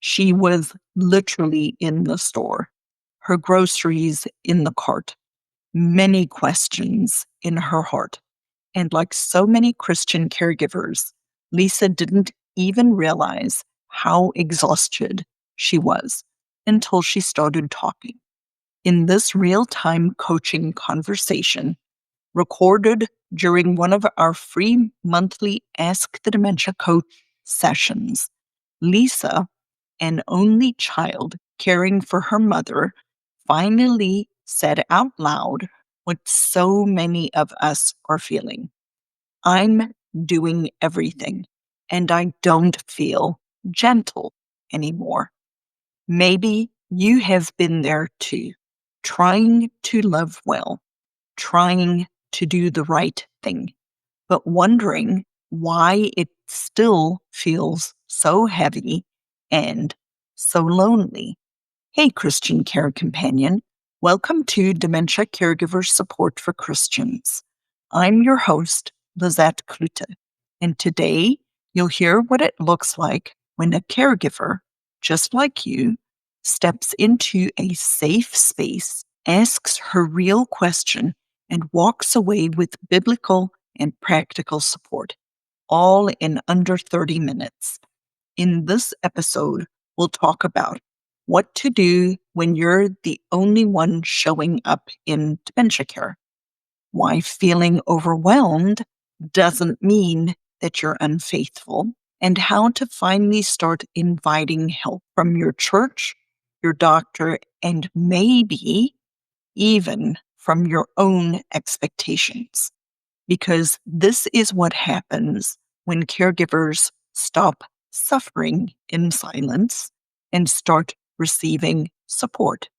She was literally in the store, her groceries in the cart, many questions in her heart. And like so many Christian caregivers, Lisa didn't even realize how exhausted she was until she started talking. In this real-time coaching conversation, recorded during one of our free monthly Ask the Dementia Coach sessions, Lisa, an only child caring for her mother, finally said out loud what so many of us are feeling. I'm doing everything, and I don't feel gentle anymore. Maybe you have been there too, trying to love well, trying to do the right thing, but wondering why it still feels so heavy and so lonely. Hey, Christian Care Companion. Welcome to Dementia Caregiver Support for Christians. I'm your host, Lizette, and today you'll hear what it looks like when a caregiver, just like you, steps into a safe space, asks her real question, and walks away with biblical and practical support, all in under 30 minutes. In this episode, we'll talk about what to do when you're the only one showing up in dementia care, why feeling overwhelmed doesn't mean that you're unfaithful, and how to finally start inviting help from your church, your doctor, and maybe even from your own expectations. Because this is what happens when caregivers stop suffering in silence and start receiving support.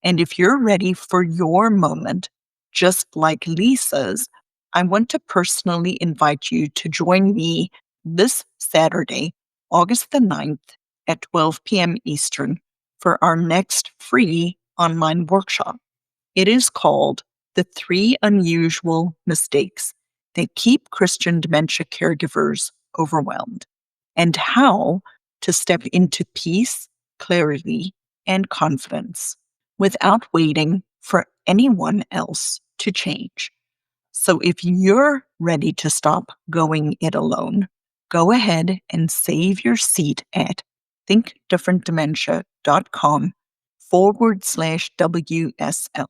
And if you're ready for your moment, just like Lisa's, I want to personally invite you to join me this Saturday, August the 9th at 12 p.m. Eastern for our next free online workshop. It is called The 3 Unusual Mistakes That Keep Christian Dementia Caregivers Overwhelmed, and how to step into peace, clarity, and confidence without waiting for anyone else to change. So if you're ready to stop going it alone, go ahead and save your seat at thinkdifferentdementia.com/WSL.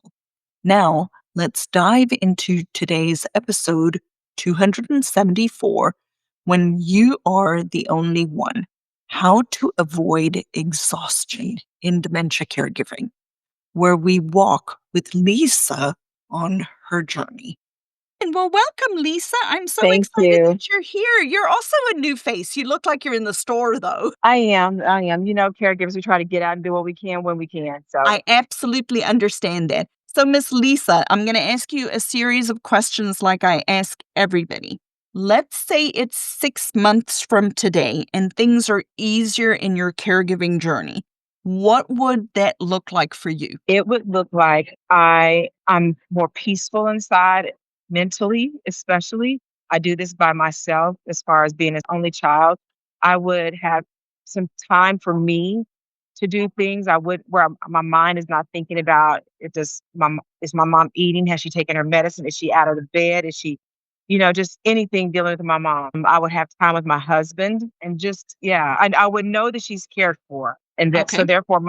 Now, let's dive into today's episode 274, When You Are the Only One, How to Avoid Exhaustion in Dementia Caregiving, where we walk with Lisa on her journey. And well, welcome, Lisa. I'm so Thank excited you. that you're here. You're also a new face. You look like you're in the store, though. I am. You know, caregivers, we try to get out and do what we can when we can. So, I absolutely understand that. So, Miss Lisa, I'm going to ask you a series of questions like I ask everybody. Let's say it's 6 months from today and things are easier in your caregiving journey. What would that look like for you? it would look like I'm more peaceful inside, mentally, especially. I do this by myself as far as being an only child. I would have some time for me to do things. I would where my mind is not thinking about it. Is my mom eating? Has she taken her medicine? Is she out of the bed? Is she, just anything dealing with my mom. I would have time with my husband and just, yeah, I would know that she's cared for. And that, so Okay. therefore,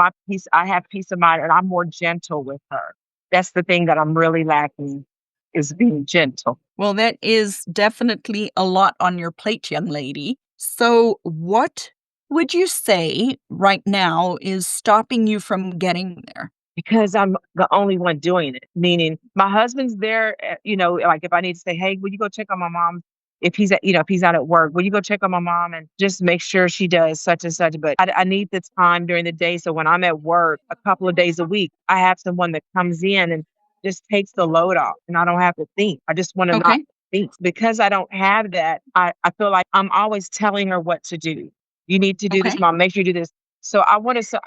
I have peace of mind and I'm more gentle with her. That's the thing that I'm really lacking is being gentle. Well, that is definitely a lot on your plate, young lady. So, what would you say right now is stopping you from getting there? Because I'm the only one doing it. Meaning my husband's there, like if I need to say, hey, will you go check on my mom? If he's out at work, will you go check on my mom and just make sure she does such and such? But I need the time during the day. So when I'm at work a couple of days a week, I have someone that comes in and just takes the load off and I don't have to think. I just want to not Okay. think because I don't have that. I feel like I'm always telling her what to do. You need to do this, Okay. mom. Make sure you do this. So I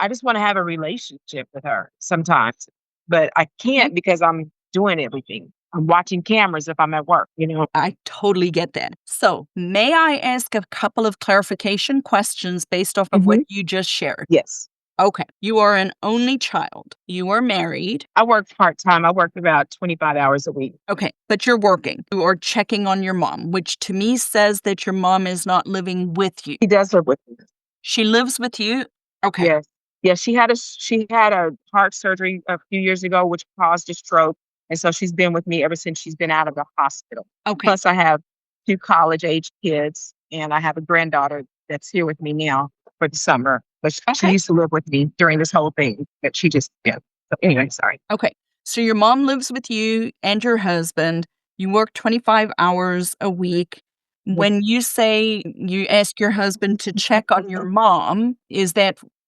just want to have a relationship with her sometimes, but I Okay. can't because I'm doing everything. I'm watching cameras if I'm at work, I totally get that. So, may I ask a couple of clarification questions based off of what Hmm. you just shared? Yes. Okay. You are an only child. You are married. I work part-time. I work about 25 hours a week. Okay. But you're working. You are checking on your mom, which to me says that your mom is not living with you. She does live with me. She lives with you. Okay. Yes. Yeah, she had a heart surgery a few years ago, which caused a stroke. And so she's been with me ever since she's been out of the hospital. Okay. Plus, I have two college-age kids, and I have a granddaughter that's here with me now for the summer. But she Okay. used to live with me during this whole thing that she just did. So anyway, sorry. Okay. So your mom lives with you and your husband. You work 25 hours a week. When you say you ask your husband to check on your mom,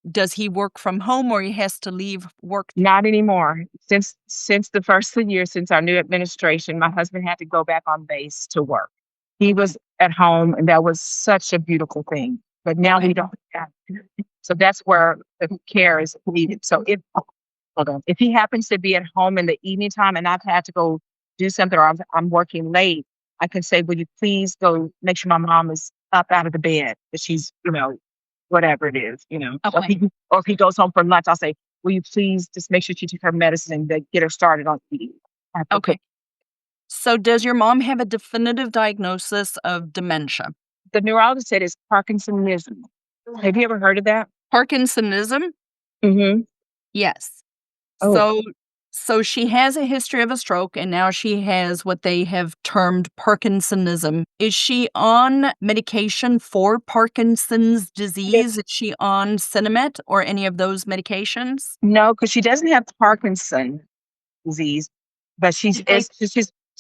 does he work from home or he has to leave work? Not anymore. Since the first of the year, since our new administration, my husband had to go back on base to work. He was at home, and that was such a beautiful thing. But now we don't have to. So that's where the care is needed. So if he happens to be at home in the evening time and I've had to go do something, or I'm working late, I can say, "Would you please go make sure my mom is up out of the bed, that she's, whatever it is, Or Okay. if he goes home for lunch, I'll say, will you please just make sure she takes her medicine and get her started on eating." Okay. So does your mom have a definitive diagnosis of dementia? The neurologist said it's Parkinsonism. Have you ever heard of that? Parkinsonism? Mm-hmm. Yes. Oh, So she has a history of a stroke and now she has what they have termed Parkinsonism. Is she on medication for Parkinson's disease? Is she on Cinemet or any of those medications? no, because she doesn't have Parkinson disease, but she's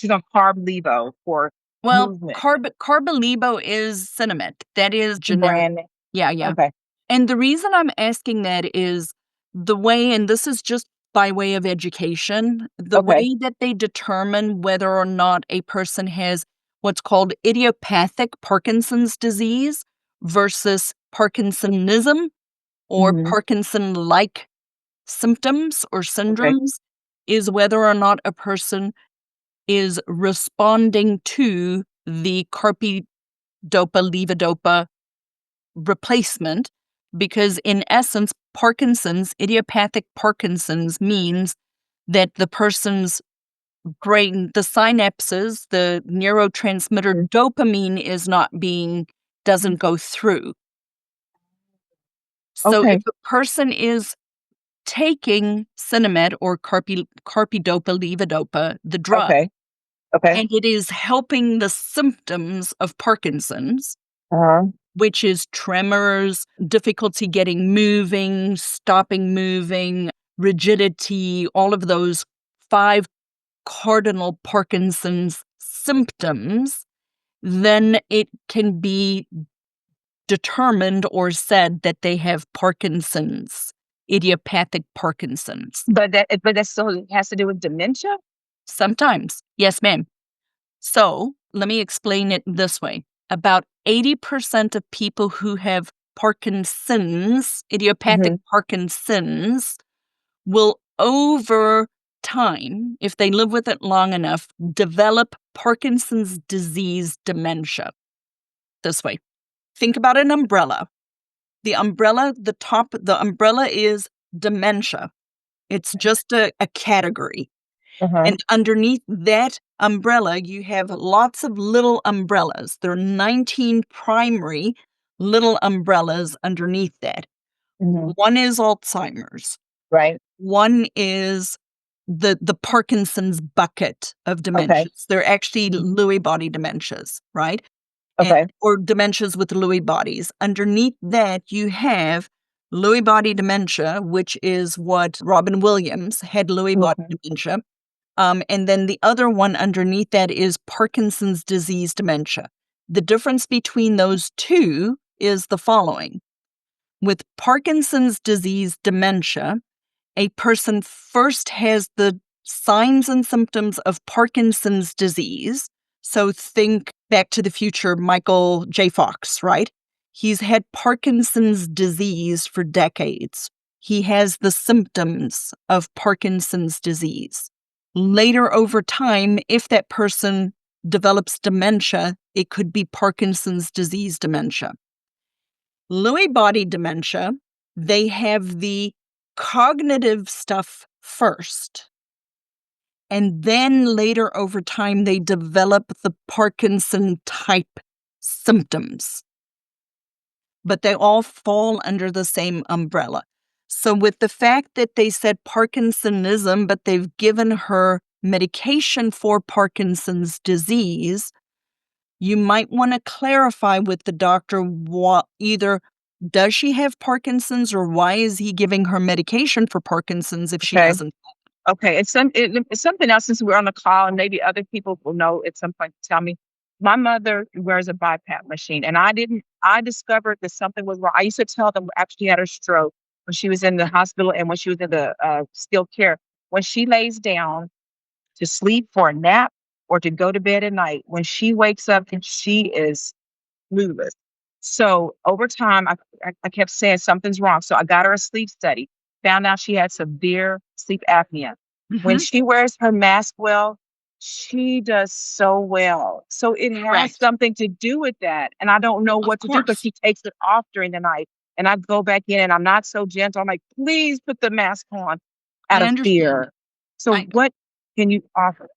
on Carb-Levo for Well, movement. Carbidopa-Levodopa is Cinemet. That is generic. Brand. Yeah, yeah. Okay. And the reason I'm asking that is the way, and this is just by way of education, the Okay. way that they determine whether or not a person has what's called idiopathic Parkinson's disease versus Parkinsonism or Mhm. Parkinson-like symptoms or Okay. syndromes is whether or not a person is responding to the Carbidopa-Levodopa replacement, because in essence, idiopathic Parkinson's means that the person's brain, the synapses, the neurotransmitter dopamine doesn't go through. So Okay. if a person is taking Cinemet or Carbidopa-Levodopa, the drug, Okay. Okay. and it is helping the symptoms of Parkinson's, Uh-huh. which is tremors, difficulty getting moving, stopping moving, rigidity, all of those 5 cardinal Parkinson's symptoms, then it can be determined or said that they have Parkinson's, idiopathic Parkinson's. But that still has to do with dementia? Sometimes. Yes, ma'am. So let me explain it this way. About 80% of people who have Parkinson's, idiopathic Mhm. Parkinson's, will over time, if they live with it long enough, develop Parkinson's disease dementia. This way. Think about an umbrella. The umbrella is dementia. It's just a category. Uh-huh. And underneath that umbrella, you have lots of little umbrellas. There are 19 primary little umbrellas underneath that. Mhm. One is Alzheimer's. Right. One is the Parkinson's bucket of Okay. dementias. They're actually Lewy body dementias, right? Okay. Or dementias with Lewy bodies. Underneath that, you have Lewy body dementia, which is what Robin Williams had, Lewy body Okay. dementia. And then the other one underneath that is Parkinson's disease dementia. The difference between those two is the following. With Parkinson's disease dementia, a person first has the signs and symptoms of Parkinson's disease. So think Back to the Future, Michael J. Fox, right? He's had Parkinson's disease for decades. He has the symptoms of Parkinson's disease. Later over time, if that person develops dementia, it could be Parkinson's disease dementia. Lewy body dementia, they have the cognitive stuff first. And then later over time, they develop the Parkinson type symptoms. But they all fall under the same umbrella. So with the fact that they said Parkinsonism, but they've given her medication for Parkinson's disease, you might want to clarify with the doctor what either does she have Parkinson's or why is he giving her medication for Parkinson's if she Okay. doesn't? Okay. It's something else since we're on the call, and maybe other people will know at some point to tell me. My mother wears a BiPAP machine, and I discovered that something was wrong. I used to tell them after she had her stroke, when she was in the hospital and when she was in the skilled care, when she lays down to sleep for a nap or to go to bed at night, when she wakes up and she is clueless. So over time, I kept saying something's wrong. So I got her a sleep study, found out she had severe sleep apnea. When Mhm. she wears her mask well, she does so well. So it has Correct. something to do with that. And I don't know Of what to do because course. she takes it off during the night. And I go back in and I'm not so gentle. I'm like, please put the mask on out I of understand. fear. So I what can you offer?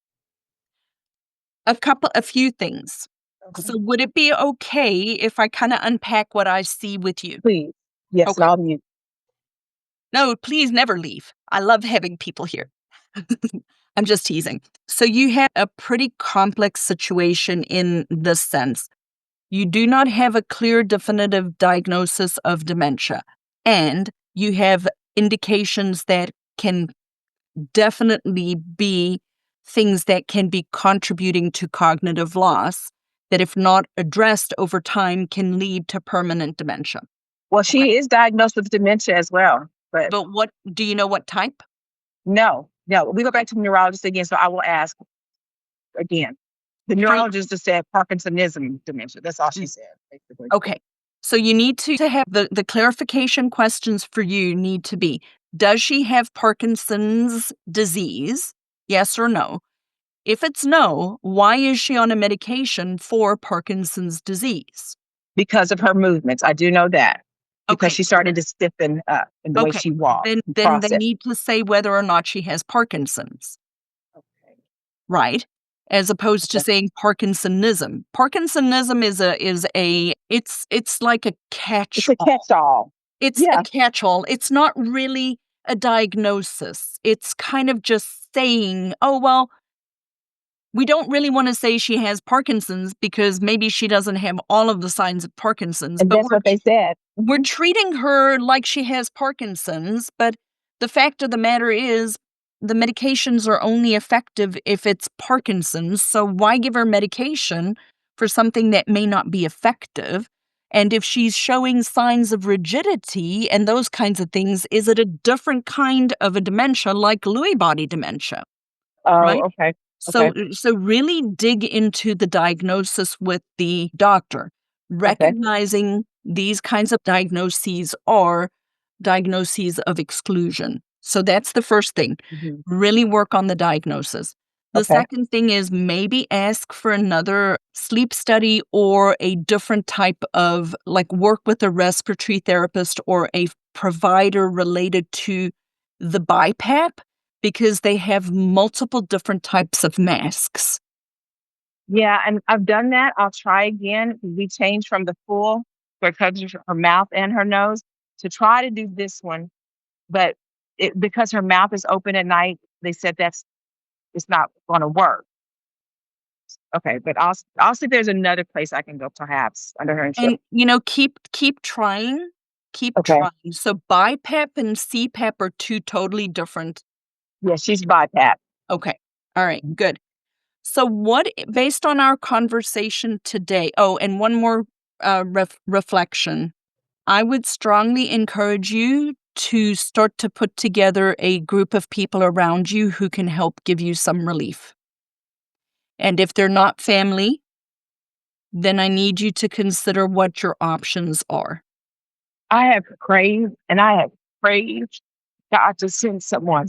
a few things. Okay. So would it be okay if I kind of unpack what I see with you? Please. Yes, and Okay. I'll mute. No, please never leave. I love having people here. I'm just teasing. So you have a pretty complex situation in this sense. You do not have a clear, definitive diagnosis of dementia, and you have indications that can definitely be things that can be contributing to cognitive loss that, if not addressed over time, can lead to permanent dementia. Well, Okay. she is diagnosed with dementia as well, but But what do you know what type? no, no. We go back to the neurologist again, so I will ask again. The For neurologist just said Parkinsonism dementia. That's all she said, basically. Okay. So you need to have the clarification questions for you need to be, does she have Parkinson's disease? Yes or no? If it's no, why is she on a medication for Parkinson's disease? Because of her movements. I do know that. Because Okay. she started to stiffen up in the way Okay. she walked and Then they processed. need to say whether or not she has Parkinson's, Okay. right? As opposed to Okay. saying Parkinsonism. Parkinsonism it's like a It's a catch-all. catch-all. It's a Yeah. catch-all. It's not really a diagnosis. It's kind of just saying, "Oh, well, we don't really wanna say she has Parkinson's because maybe she doesn't have all of the signs of Parkinson's, And but that's what they said. we're treating her like she has Parkinson's, but the fact of the matter is the medications are only effective if it's Parkinson's, so why give her medication for something that may not be effective? And if she's showing signs of rigidity and those kinds of things, is it a different kind of a dementia like Lewy body dementia, right? Oh, okay. Okay. So really dig into the diagnosis with the doctor, Okay. recognizing these kinds of diagnoses are diagnoses of exclusion. So that's the first thing. Mhm. Really work on the diagnosis. The Okay. second thing is maybe ask for another sleep study or a different type of like work with a respiratory therapist or a provider related to the BiPAP because they have multiple different types of masks. Yeah, and I've done that. I'll try again. We changed from the full, where it covers her mouth and her nose, to try to do this one. But because her mouth is open at night, they said it's not going to work. Okay, but I'll see if there's another place I can go, perhaps under her insurance. And, keep trying, keep Okay, trying. So BiPAP and CPAP are 2 totally different. yeah, she's BiPAP. Okay. All right, good. So based on our conversation today, oh, and one more reflection. I would strongly encourage you to start to put together a group of people around you who can help give you some relief. And if they're not family, then I need you to consider what your options are. I have craved, and I have prayed God to send someone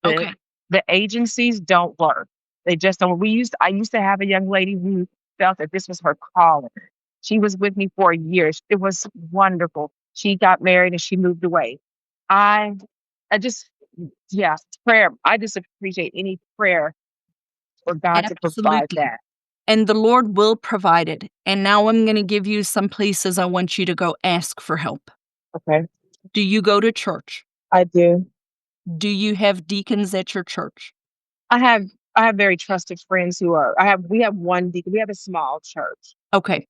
that Okay. The agencies don't work. They just don't. I used to have a young lady who felt that this was her calling. She was with me for a year. It was wonderful. She got married and she moved away. I I just yeah, prayer. I just appreciate any prayer for God to provide Absolutely. that. And the Lord will provide it. And now I'm going to give you some places I want you to go ask for help. Okay. Do you go to church? I do. Do you have deacons at your church? I have I have very trusted friends who are we have one deacon. We have a small church. Okay.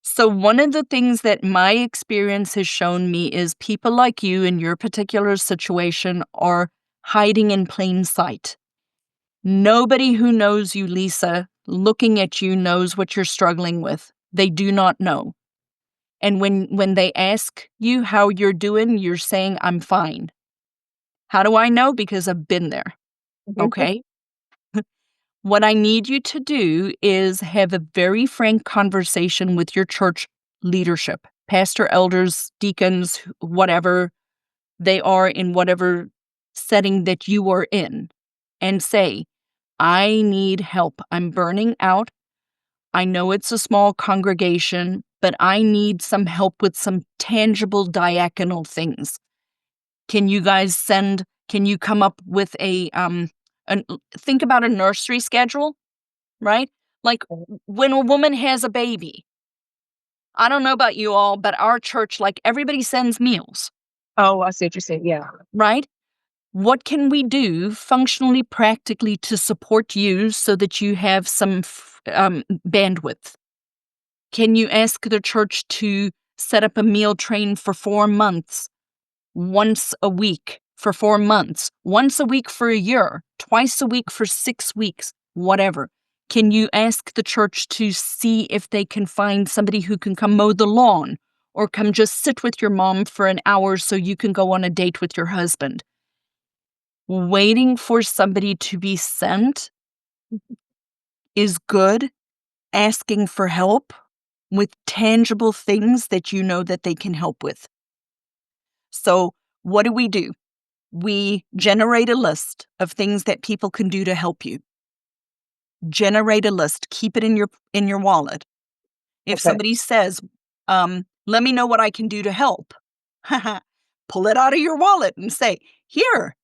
So, one of the things that my experience has shown me is people like you in your particular situation are hiding in plain sight. Nobody who knows you, Lisa, looking at you knows what you're struggling with. They do not know. And when they ask you how you're doing, you're saying, I'm fine. How do I know? Because I've been there. Mhm. Okay. What I need you to do is have a very frank conversation with your church leadership, pastor, elders, deacons, whatever they are in whatever setting that you are in, and say, I need help. I'm burning out. I know it's a small congregation, but I need some help with some tangible diaconal things. Can you guys can you come up with think about a nursery schedule, right? Like when a woman has a baby, I don't know about you all, but our church, like everybody sends meals, Oh, I see what you're saying. Yeah. right? What can we do functionally, practically to support you so that you have some bandwidth? Can you ask the church to set up a meal train for 4 months, once a week for 4 months, once a week for a year, twice a week for 6 weeks, whatever? Can you ask the church to see if they can find somebody who can come mow the lawn or come just sit with your mom for an hour so you can go on a date with your husband? Waiting for somebody to be sent is good. Asking for help with tangible things that you know that they can help with. So, what do? We generate a list of things that people can do to help you. Generate a list, keep it in your wallet. If Okay. somebody says, let me know what I can do to help, pull it out of your wallet and say, here,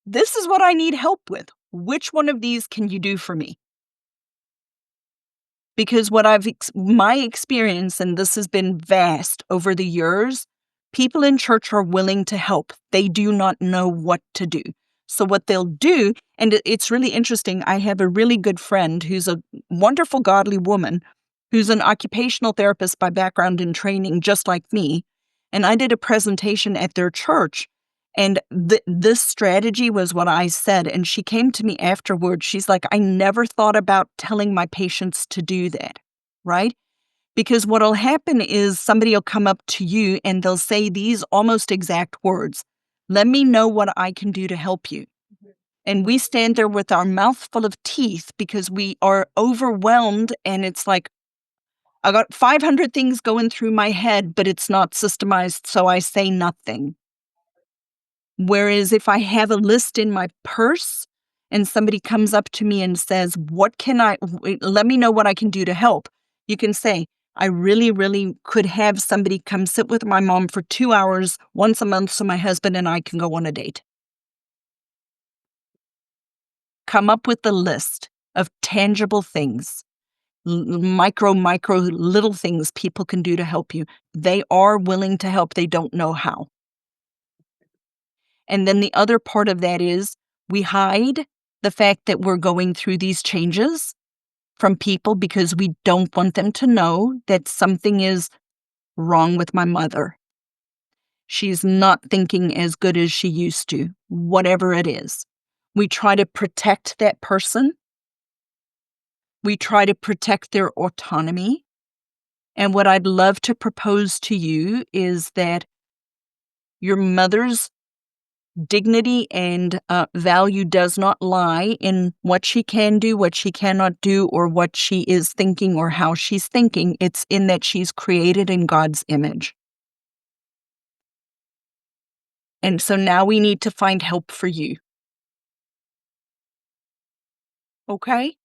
this is what I need help with. Which one of these can you do for me? Because my experience, and this has been vast over the years, people in church are willing to help. They do not know what to do. So what they'll do, and it's really interesting, I have a really good friend who's a wonderful, godly woman who's an occupational therapist by background and training, just like me. And I did a presentation at their church, and this strategy was what I said. And she came to me afterwards. She's like, I never thought about telling my patients to do that, right? Because what'll happen is somebody will come up to you and they'll say these almost exact words. Let me know what I can do to help you. And we stand there with our mouth full of teeth because we are overwhelmed. And it's like, I got 500 things going through my head, but it's not systemized. So I say nothing. Whereas if I have a list in my purse and somebody comes up to me and says, let me know what I can do to help. You can say, I really, really could have somebody come sit with my mom for 2 hours once a month so my husband and I can go on a date. Come up with a list of tangible things, micro, little things people can do to help you. They are willing to help. They don't know how. And then the other part of that is we hide the fact that we're going through these changes from people because we don't want them to know that something is wrong with my mother. She's not thinking as good as she used to, whatever it is. We try to protect that person. We try to protect their autonomy. And what I'd love to propose to you is that your mother's dignity and value does not lie in what she can do, what she cannot do, or what she is thinking or how she's thinking. It's in that she's created in God's image. And so now we need to find help for you. Okay?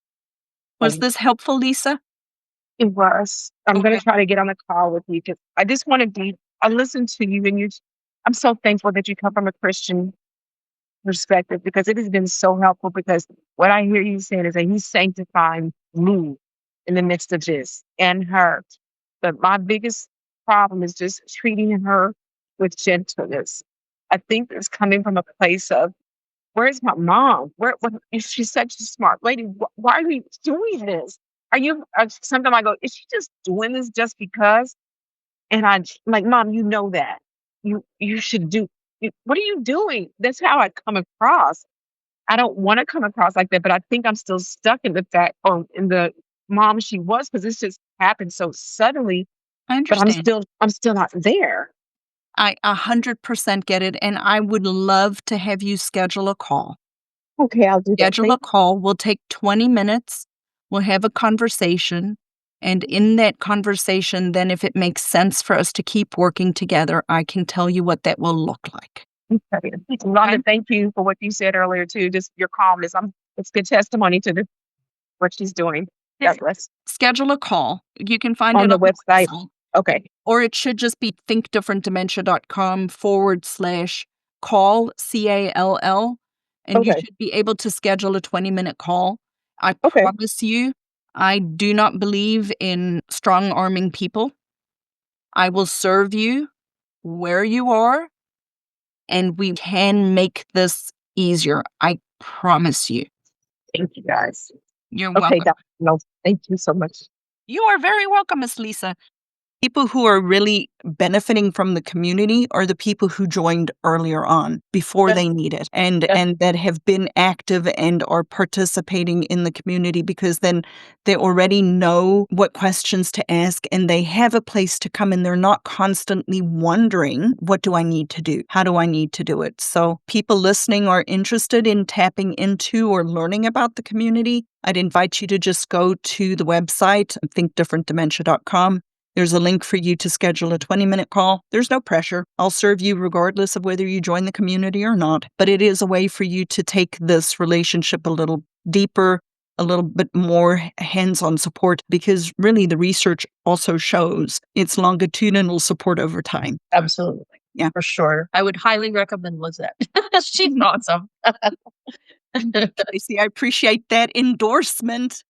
Was this helpful, Lisa? It was. I'm gonna Okay. try to get on the call with you because I just wanna be I listened to you and I'm so thankful that you come from a Christian perspective because it has been so helpful because what I hear you saying is that he's sanctifying me in the midst of this and her. But my biggest problem is just treating her with gentleness. I think it's coming from a place of where's my mom? What she's such a smart lady. Why are you doing this? Are you sometimes I go, is she just doing this just because? And I'm like, Mom, you know that. You should do what are you doing? That's how I come across. I don't want to come across like that, but I think I'm still stuck in the fact or in the mom she was because this just happened so suddenly, I but understand. I'm still not there. I 100% get it, and I would love to have you schedule a call. Okay, I'll do that. Schedule a call. We'll take 20 minutes. We'll have a conversation. And in that conversation, then if it makes sense for us to keep working together, I can tell you what that will look like. Okay. Rhonda, thank you for what you said earlier too. Just your calmness. It's good testimony to what she's doing. God bless. Schedule a call. You can find On it the on the website. website. Okay. Or it should just be thinkdifferentdementia.com/call, CALL, and you Okay. should be able to schedule a 20-minute call. I Okay. promise you, I do not believe in strong arming people. I will serve you where you are, and we can make this easier. I promise you. Thank you guys. You're Okay, welcome. Dr. No, thank you so much. You are very welcome, Miss Lisa. People who are really benefiting from the community are the people who joined earlier on before Yeah. they need it and Yeah. and that have been active and are participating in the community because then they already know what questions to ask and they have a place to come and they're not constantly wondering, what do I need to do? How do I need to do it? So people listening are interested in tapping into or learning about the community. I'd invite you to just go to the website, thinkdifferentdementia.com. There's a link for you to schedule a 20-minute call. There's no pressure. I'll serve you regardless of whether you join the community or not. But it is a way for you to take this relationship a little deeper, a little bit more hands-on support, because really the research also shows it's longitudinal support over time. Absolutely. Yeah. For sure. I would highly recommend Lizette. She's awesome. Tracy, I appreciate that endorsement.